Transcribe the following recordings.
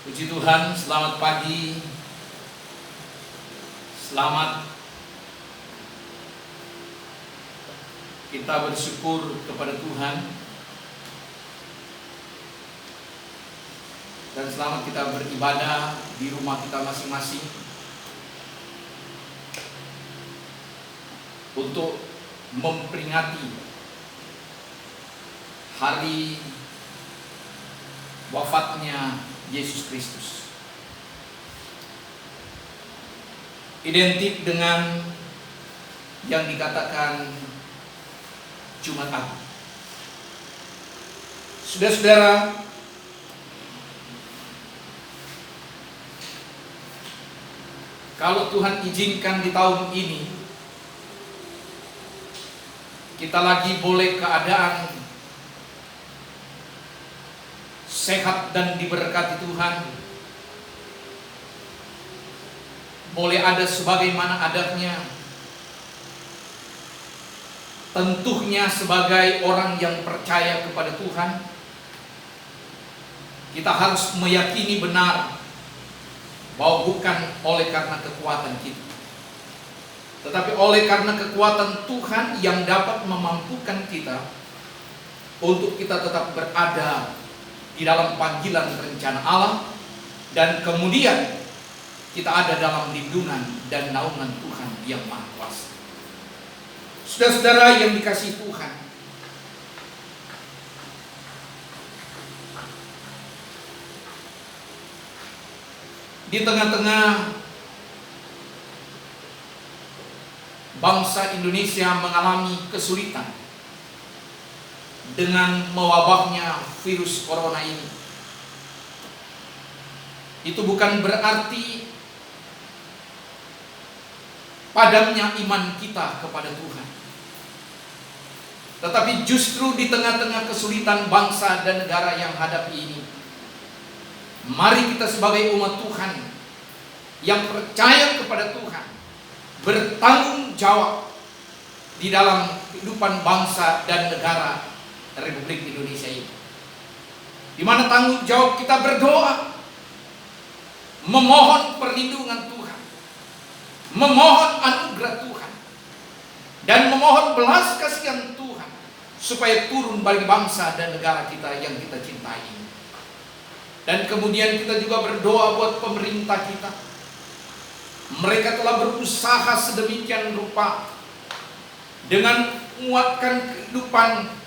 Puji Tuhan, selamat pagi. Selamat kita bersyukur kepada Tuhan. Dan selamat kita beribadah di rumah kita masing-masing untuk memperingati hari wafatnya Yesus Kristus. Identik dengan yang dikatakan Jumat Agung. Saudara-saudara, kalau Tuhan izinkan di tahun ini kita lagi boleh keadaan sehat dan diberkati Tuhan, boleh ada sebagaimana adanya, tentunya sebagai orang yang percaya kepada Tuhan, kita harus meyakini benar bahwa bukan oleh karena kekuatan kita, tetapi oleh karena kekuatan Tuhan yang dapat memampukan kita untuk kita tetap berada di dalam panggilan rencana Allah, dan kemudian kita ada dalam lindungan dan naungan Tuhan yang Maha Kuasa. Saudara-saudara yang dikasihi Tuhan, di tengah-tengah bangsa Indonesia mengalami kesulitan dengan mewabahnya virus corona ini, itu bukan berarti padamnya iman kita kepada Tuhan. Tetapi justru di tengah-tengah kesulitan bangsa dan negara yang hadapi ini, mari kita sebagai umat Tuhan yang percaya kepada Tuhan bertanggung jawab di dalam kehidupan bangsa dan negara Republik Indonesia ini, di mana tanggung jawab kita berdoa, memohon perlindungan Tuhan, memohon anugerah Tuhan, dan memohon belas kasihan Tuhan supaya turun bagi bangsa dan negara kita yang kita cintai. Dan kemudian kita juga berdoa buat pemerintah kita. Mereka telah berusaha sedemikian rupa dengan menguatkan kehidupan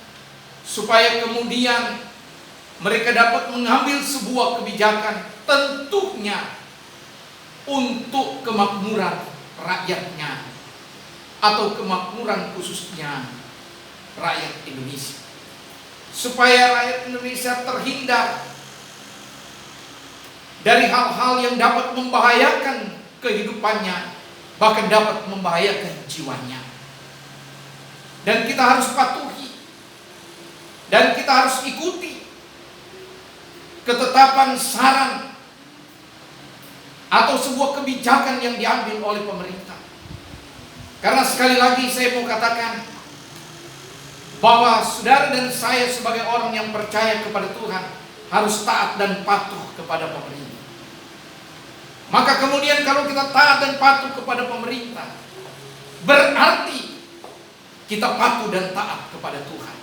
supaya kemudian mereka dapat mengambil sebuah kebijakan, tentunya untuk kemakmuran rakyatnya, atau kemakmuran khususnya rakyat Indonesia, supaya rakyat Indonesia terhindar dari hal-hal yang dapat membahayakan kehidupannya, bahkan dapat membahayakan jiwanya. Dan kita harus patuhi, dan kita harus ikuti ketetapan saran atau sebuah kebijakan yang diambil oleh pemerintah. Karena sekali lagi saya mau katakan bahwa saudara dan saya sebagai orang yang percaya kepada Tuhan harus taat dan patuh kepada pemerintah. Maka kemudian kalau kita taat dan patuh kepada pemerintah, berarti kita patuh dan taat kepada Tuhan.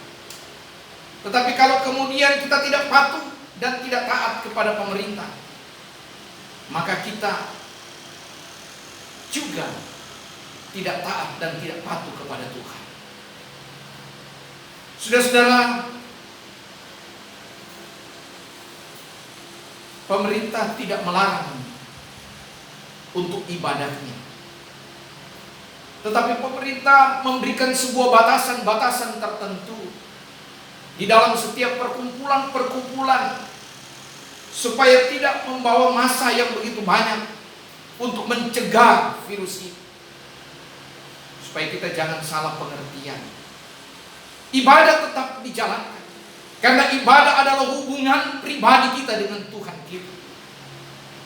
Tetapi kalau kemudian kita tidak patuh dan tidak taat kepada pemerintah, maka kita juga tidak taat dan tidak patuh kepada Tuhan. Saudara-saudara, pemerintah tidak melarang untuk ibadahnya, tetapi pemerintah memberikan sebuah batasan-batasan tertentu di dalam setiap perkumpulan-perkumpulan, supaya tidak membawa massa yang begitu banyak untuk mencegah virus ini. Supaya kita jangan salah pengertian. Ibadah tetap dijalankan, karena ibadah adalah hubungan pribadi kita dengan Tuhan kita.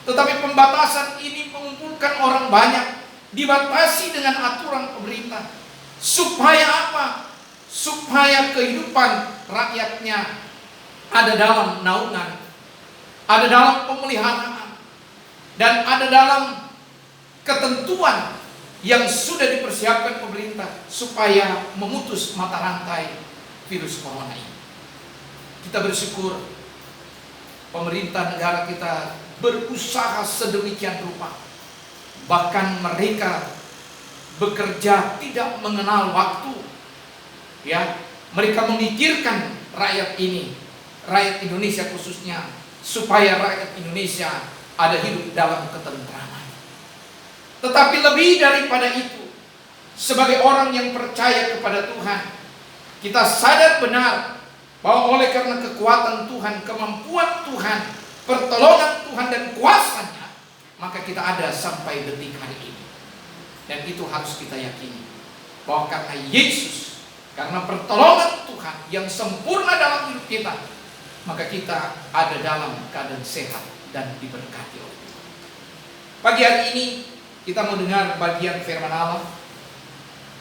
Tetapi pembatasan ini mengumpulkan orang banyak, dibatasi dengan aturan pemerintah. Supaya apa? Supaya kehidupan rakyatnya ada dalam naungan ada dalam pemeliharaan, dan ada dalam ketentuan yang sudah dipersiapkan pemerintah supaya memutus mata rantai virus corona ini. Kita bersyukur pemerintah negara kita berusaha sedemikian rupa. Bahkan mereka bekerja tidak mengenal waktu. Ya, mereka memikirkan rakyat ini, rakyat Indonesia khususnya, supaya rakyat Indonesia ada hidup dalam ketentraman. Tetapi lebih daripada itu, sebagai orang yang percaya kepada Tuhan, kita sadar benar bahwa oleh karena kekuatan Tuhan, kemampuan Tuhan, pertolongan Tuhan dan kuasanya, maka kita ada sampai detik hari ini. Dan itu harus kita yakini, bahwa karena Yesus, karena pertolongan Tuhan yang sempurna dalam hidup kita, maka kita ada dalam keadaan sehat dan diberkati oleh Tuhan. Pagi hari ini kita mau dengar bagian firman Allah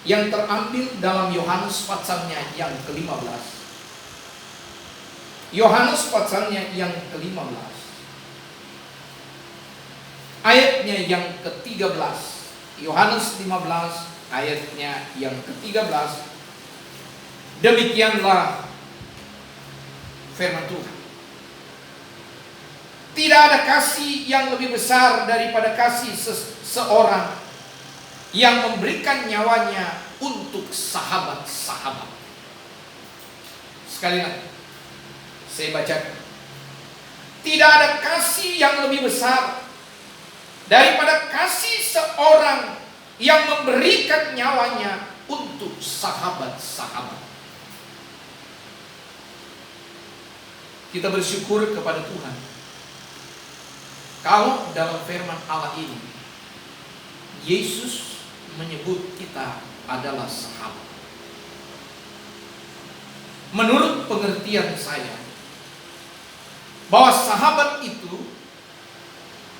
yang terambil dalam Yohanes pasalnya yang ke-15. Yohanes pasalnya yang ke-15, ayatnya yang ke-13. Yohanes 15 ayatnya yang ke-13. Demikianlah firman Tuhan. Tidak ada kasih yang lebih besar daripada kasih seorang yang memberikan nyawanya untuk sahabat-sahabat. Sekali lagi saya bacakan. Tidak ada kasih yang lebih besar daripada kasih seorang yang memberikan nyawanya untuk sahabat-sahabat. Kita bersyukur kepada Tuhan kalau dalam firman Allah ini Yesus menyebut kita adalah sahabat. Menurut pengertian saya, bahwa sahabat itu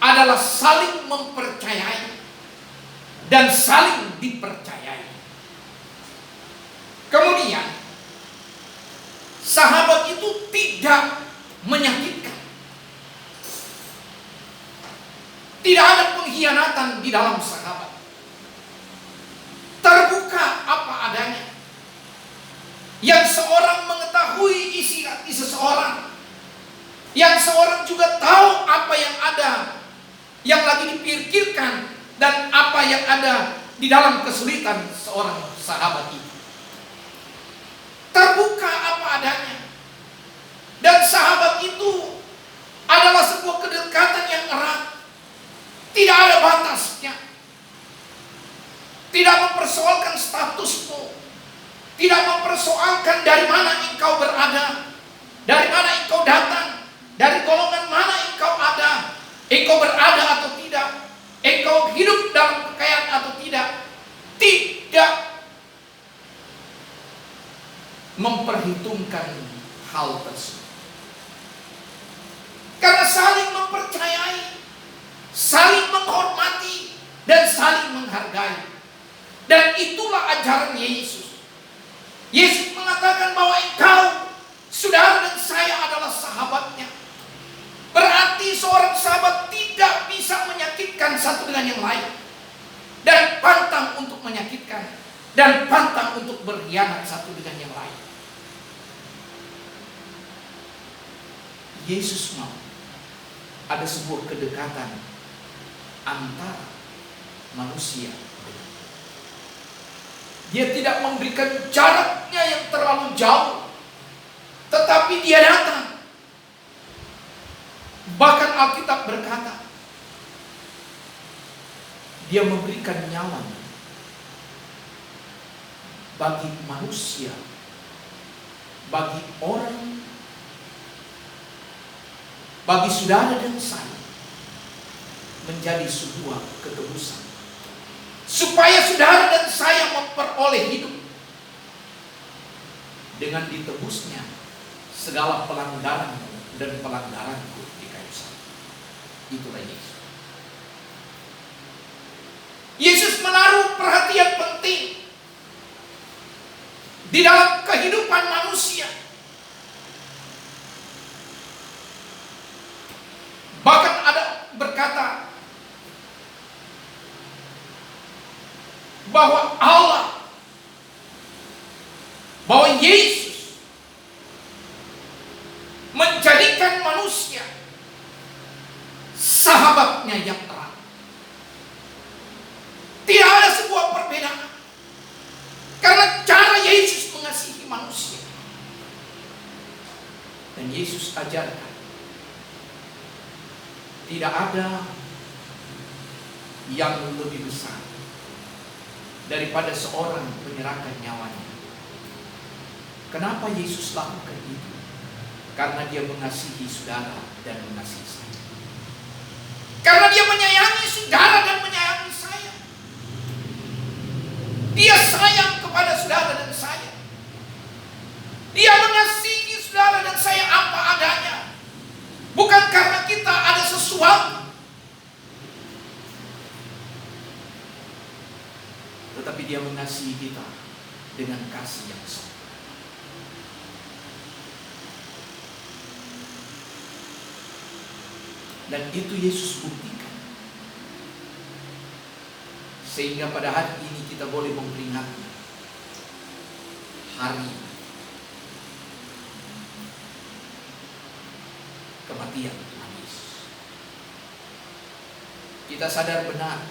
adalah saling mempercayai dan saling dipercayai. Kemudian sahabat itu tidak menyakitkan. Tidak ada pengkhianatan di dalam sahabat. Terbuka apa adanya. Yang seorang mengetahui isi hati seseorang, yang seorang juga tahu apa yang ada, yang lagi dipikirkan, dan apa yang ada di dalam kesulitan seorang sahabat itu. Terbuka apa adanya. Dan sahabat itu adalah sebuah kedekatan yang erat. Tidak ada batasnya. Tidak mempersoalkan statusmu. Tidak mempersoalkan dari mana engkau berada, dari mana engkau datang, dari golongan mana engkau ada, engkau berada atau tidak, engkau hidup dalam kekayaan atau tidak. Tidak memperhitungkan hal tersebut. Karena saling mempercayai, saling menghormati, dan saling menghargai. Dan itulah ajaran Yesus. Yesus mengatakan bahwa engkau, saudara dan saya adalah sahabatnya. Berarti seorang sahabat tidak bisa menyakitkan satu dengan yang lain. Dan pantang untuk menyakitkan. Dan pantang untuk berkhianat satu dengan yang lain. Yesus mau ada sebuah kedekatan antara manusia. Dia tidak memberikan jaraknya yang terlalu jauh, tetapi dia datang. Bahkan Alkitab berkata, dia memberikan nyawanya bagi manusia, bagi orang, bagi saudara dan saya, menjadi sebuah ketebusan. Supaya saudara dan saya memperoleh hidup dengan ditebusnya segala pelanggaranmu dan pelanggaranku di kayu salib. Itulah Yesus. Yesus menaruh perhatian penting di dalam kehidupan manusia. berkata bahwa bahwa Yesus menjadikan manusia sahabatnya yang erat. Tidak ada sebuah perbedaan. Karena cara Yesus mengasihi manusia. Dan Yesus ajarkan, tidak ada yang lebih besar daripada seorang menyerahkan nyawanya. Kenapa Yesus lakukan itu? Karena dia mengasihi saudara dan mengasihi saya. Karena dia menyayangi saudara dan menyayangi saya. Dia sayang kepada saudara dan saya. Dia mengasihi saudara dan saya apa adanya. Bukan karena kita ada sesuatu, tetapi dia mengasihi kita dengan kasih yang sempurna. Dan itu Yesus buktikan. Sehingga pada hari ini kita boleh memperingati hari kematian Tuhan Yesus. Kita sadar benar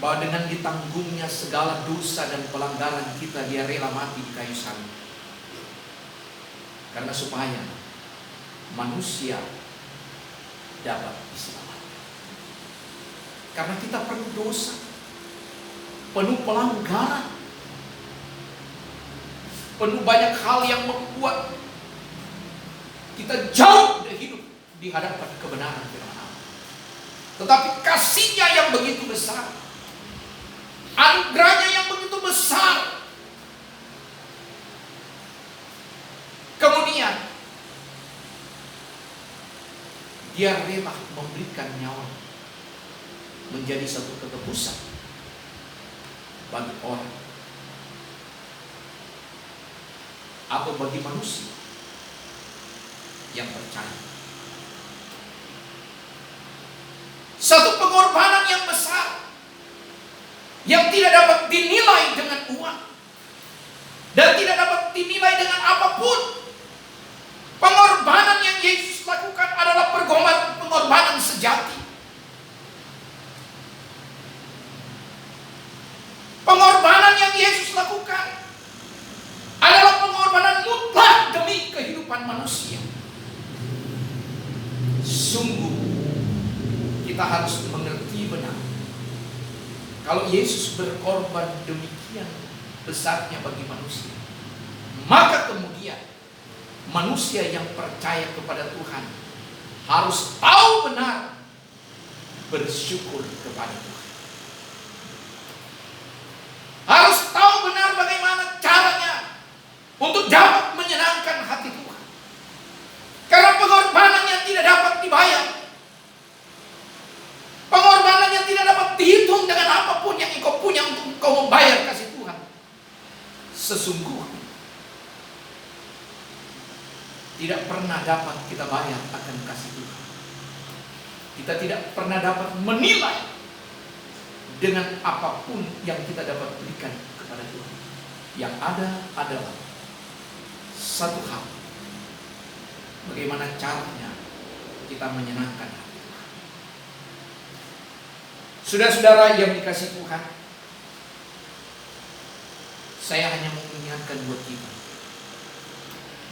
bahwa dengan ditanggungnya segala dosa dan pelanggaran kita, dia rela mati di kayu salib. Karena supaya manusia dapat diselamatkan. Karena kita penuh dosa, penuh pelanggaran, penuh banyak hal yang membuat kita jauh dari hidup di hadapan kebenaran firman Allah. Tetapi kasih-Nya yang begitu besar, anugerah-Nya yang begitu besar, kemudian dia rela memberikan nyawa menjadi satu ketebusan bagi orang atau bagi manusia yang percaya. Satu pengorbanan yang besar yang tidak dapat dinilai dengan uang dan tidak dapat dinilai dengan apapun. Pengorbanan yang Yesus lakukan adalah pengorbanan sejati. Pengorbanan yang Yesus lakukan adalah pengorbanan mutlak demi kehidupan manusia. Sungguh kita harus mengerti benar, kalau Yesus berkorban demikian besarnya bagi manusia, maka kemudian manusia yang percaya kepada Tuhan harus tahu benar bersyukur kepada Tuhan. Harus tahu benar bagaimana caranya untuk dapat menyenangkan hati Tuhan. Karena pengorbanan yang tidak dapat dibayar, pengorbanan yang tidak dapat dihitung dengan apapun yang engkau punya untuk engkau membayar kasih Tuhan, sesungguhnya tidak pernah dapat kita bayar akan kasih Tuhan. Kita tidak pernah dapat menilai dengan apapun yang kita dapat berikan kepada Tuhan. Yang ada adalah satu hal, bagaimana caranya kita menyenangkan hati Tuhan. Saudara-saudara yang dikasihi Tuhan, saya hanya mengingatkan buat kita,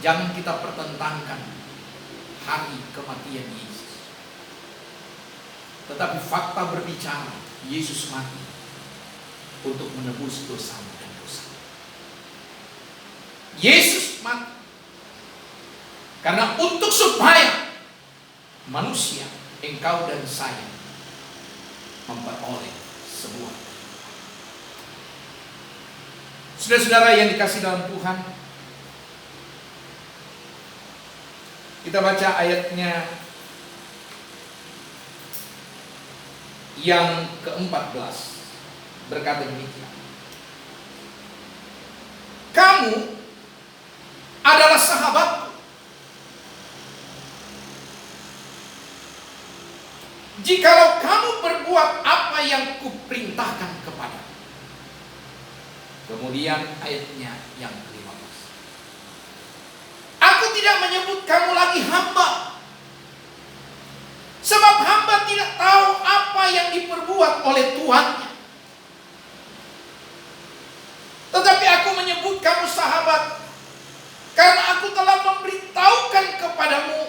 jangan kita pertentangkan hari kematian Yesus. Tetapi fakta berbicara, Yesus mati untuk menebus dosa dan dosa. Yesus mati karena untuk supaya manusia, engkau dan saya, memperoleh sebuah. Saudara-saudara yang dikasihi dalam Tuhan, kita baca ayatnya yang ke-14, berkata demikian. Kamu adalah sahabatku jikalau kamu berbuat apa yang kuperintahkan kepadamu. Kemudian ayatnya yang ke-15. Aku tidak menyebut kamu lagi hamba, sebab hamba tidak tahu apa yang diperbuat oleh tuannya. Tetapi aku menyebut kamu sahabat, karena aku telah memberitahukan kepadamu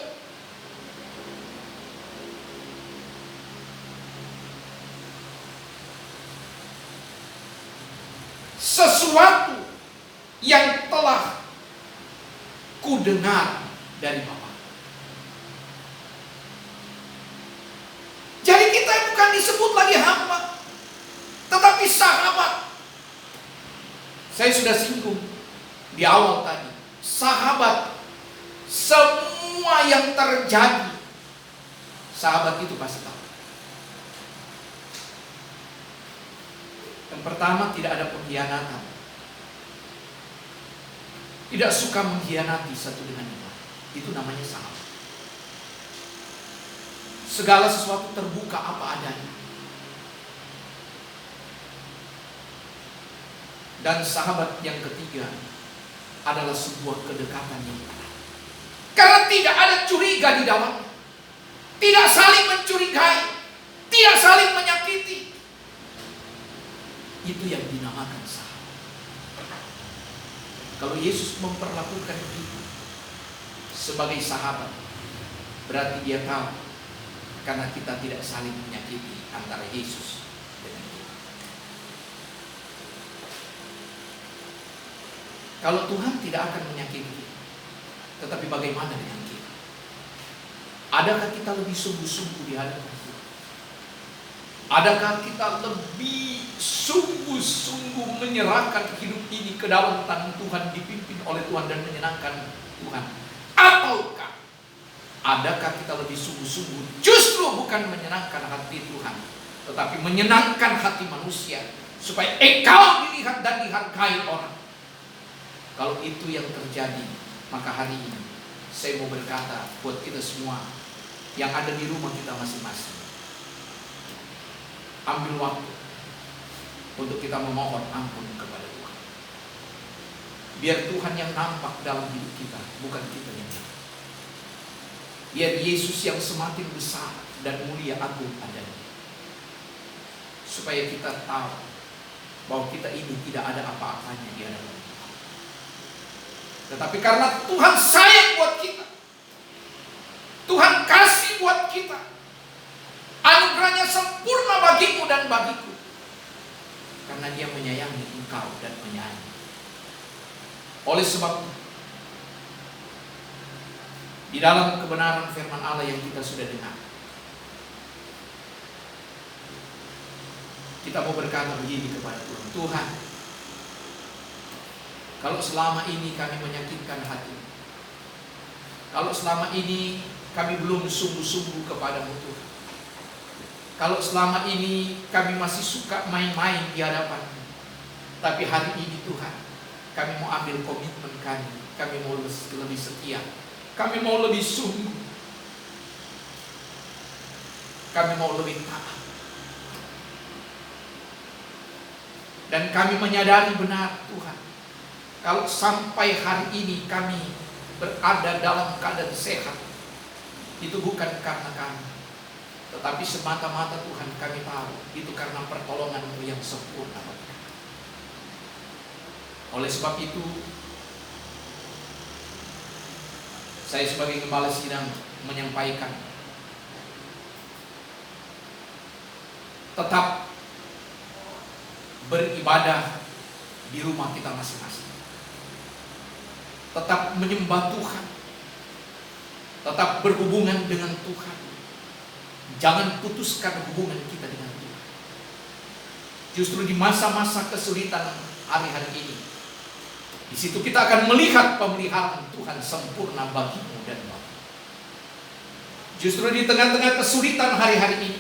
sesuatu yang telah kudengar dari Bapa. Jadi kita bukan disebut lagi hamba, tetapi sahabat. Saya sudah singgung di awal tadi, sahabat, semua yang terjadi, sahabat itu pasti tahu. Yang pertama, tidak ada pengkhianatan. Tidak suka mengkhianati satu dengan yang lain. Itu namanya sahabat. Segala sesuatu terbuka apa adanya. Dan sahabat yang ketiga adalah sebuah kedekatan yang erat. Karena tidak ada curiga di dalamnya. Tidak saling mencurigai. Tidak saling menyakiti. Itu yang dinamakan sahabat. Kalau Yesus memperlakukan kita sebagai sahabat, berarti dia tahu karena kita tidak saling menyakiti antara Yesus dengan kita. Kalau Tuhan tidak akan menyakiti kita, tetapi bagaimana dengan kita? Adakah kita lebih sungguh-sungguh di hadapan Tuhan? Adakah kita lebih sungguh-sungguh menyerahkan hidup ini ke dalam tangan Tuhan, dipimpin oleh Tuhan dan menyenangkan Tuhan? Ataukah adakah kita lebih sungguh-sungguh justru bukan menyenangkan hati Tuhan, tetapi menyenangkan hati manusia, supaya engkau dilihat dan dihargai orang? Kalau itu yang terjadi, maka hari ini saya mau berkata buat kita semua yang ada di rumah kita masing-masing, ambil waktu untuk kita memohon ampun kepada Tuhan. Biar Tuhan yang nampak dalam hidup kita, bukan kita yang nampak. Biar Yesus yang semakin besar dan mulia agung adanya, supaya kita tahu bahwa kita ini tidak ada apa-apanya di hadapan Tuhan. Tetapi karena Tuhan sayang buat kita, Tuhan kasih buat kita, anugerahnya sempurna bagimu dan bagiku, karena Dia menyayangi engkau dan menyayangi. Oleh sebab itu, di dalam kebenaran firman Allah yang kita sudah dengar, kita mau berkata begini kepada Tuhan. Tuhan, kalau selama ini kami menyakitkan hati, kalau selama ini kami belum sungguh-sungguh kepadamu Tuhan, kalau selama ini kami masih suka main-main di hadapan-Mu, tapi hari ini Tuhan, kami mau ambil komitmen kami mau lebih setia, kami mau lebih sungguh, kami mau lebih taat, dan kami menyadari benar Tuhan, kalau sampai hari ini kami berada dalam keadaan sehat, itu bukan karena kami, tetapi semata-mata Tuhan kami tahu itu karena pertolongan-Mu yang sempurna. Oleh sebab itu, saya sebagai gembala sidang menyampaikan, tetap beribadah di rumah kita masing-masing. Tetap menyembah Tuhan, tetap berhubungan dengan Tuhan. Jangan putuskan hubungan kita dengan Tuhan. Justru di masa-masa kesulitan hari-hari ini, di situ kita akan melihat pemeliharaan Tuhan sempurna bagimu dan bagiku. Justru di tengah-tengah kesulitan hari-hari ini,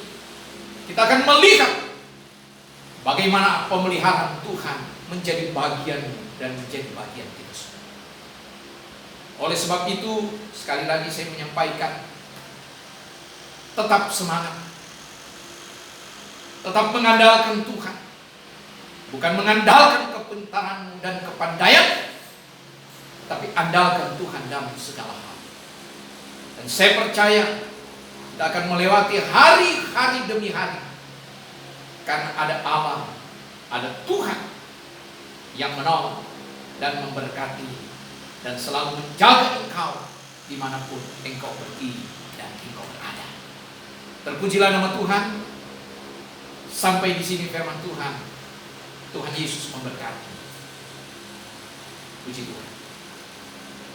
kita akan melihat bagaimana pemeliharaan Tuhan menjadi bagianmu dan menjadi bagian kita semua. Oleh sebab itu, sekali lagi saya menyampaikan, tetap semangat, tetap mengandalkan Tuhan. Bukan mengandalkan kepintaranmu dan kepandaian, tapi andalkan Tuhan dalam segala hal. Dan saya percaya kita akan melewati hari-hari demi hari, karena ada Allah, ada Tuhan yang menolong dan memberkati dan selalu menjaga engkau dimanapun engkau pergi dan engkau berada. Terpujilah nama Tuhan. Sampai di sini firman Tuhan. Tuhan Yesus memberkati. Puji Tuhan.